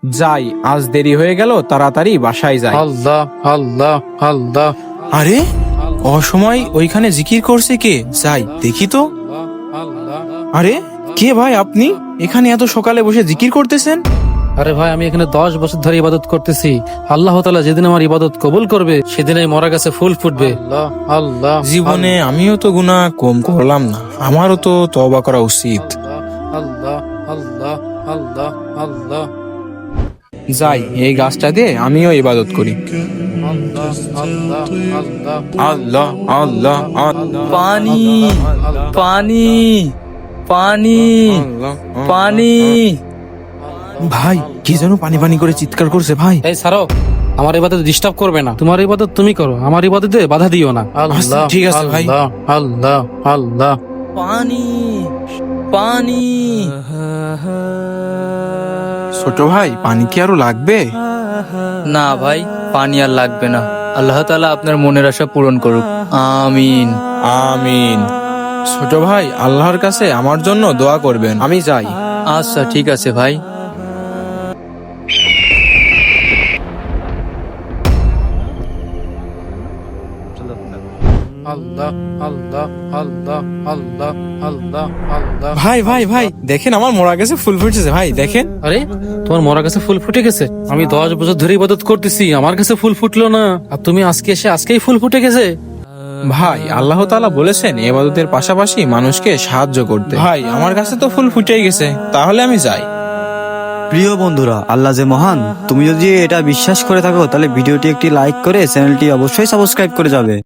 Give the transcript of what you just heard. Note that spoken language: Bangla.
যাই, আজ দেরি হয়ে গেল, তাড়াতাড়ি বাসায় যাই। আল্লাহ আল্লাহ আল্লাহ। আরে অসময় ওইখানে জিকির করছে কে? যাই দেখি তো। আরে কে ভাই আপনি? এখানে এত সকালে বসে জিকির করতেছেন? আরে ভাই, আমি এখানে 10 বছর ধরে ইবাদত করতেছি। আল্লাহ তাআলা যেদিন আমার ইবাদত কবুল করবে সেদিন এই মরা গাছে ফুল ফুটবে। আল্লাহ আল্লাহ। জীবনে আমিও তো গুনাহ কম করলাম না, আমারও তো তওবা করা উচিত। আল্লাহ আল্লাহ আল্লাহ আল্লাহ। যাই, এই গাছটা দিয়ে আমিও ইবাদত করি। আল্লাহ আল্লাহ আল্লাহ। আল্লাহ আল্লাহ আল্লাহ। পানি পানি পানি পানি। ভাই কি যেন পানি পানি করে চিৎকার করছে ভাই। এই ছাড়ো, আমার ইবাদত ডিস্টার্ব করবে না। তোমার ইবাদত তুমি করো, আমার ইবাদতে বাধা দিও না। আল্লাহ ঠিক আছে ভাই। আল্লাহ আল্লাহ আল্লাহ। পানি পানি। ছোট ভাই, পানি কি আরো লাগবে? না ভাই, পানি আর লাগবে না। আল্লাহ তাআলা আপনার মনের আশা পূরণ করুক, আমিন। আমিন। ছোট ভাই, আল্লাহর কাছে আমার জন্য দোয়া করবেন। আমি যাই। আচ্ছা ঠিক আছে ভাই। আল্লাহ আল্লাহ আল্লাহ আল্লাহ আল্লাহ আল্লাহ। ভাই ভাই ভাই, দেখেন আমার মরা গেছে ফুল ফুটেছে ভাই, দেখেন। আরে তোমার মরা গাছে ফুল ফুটে গেছে? আমি 10 বছর ধরে ইবাদত করতেছি, আমার কাছে ফুল ফুটলো না, আর তুমি আজকে এসে আজকেই ফুল ফুটে গেছে? ভাই আল্লাহ তাআলা বলেছেন ইবাদতের পাশাপাশি মানুষকে সাহায্য করতে। ভাই আমার কাছে তো ফুল ফুটেই গেছে, তাহলে আমি যাই। প্রিয় বন্ধুরা, আল্লাহ যে মহান, তুমি যদি এটা বিশ্বাস করে থাকো তাহলে ভিডিওটি একটি লাইক করে চ্যানেলটি অবশ্যই সাবস্ক্রাইব করে যাবে।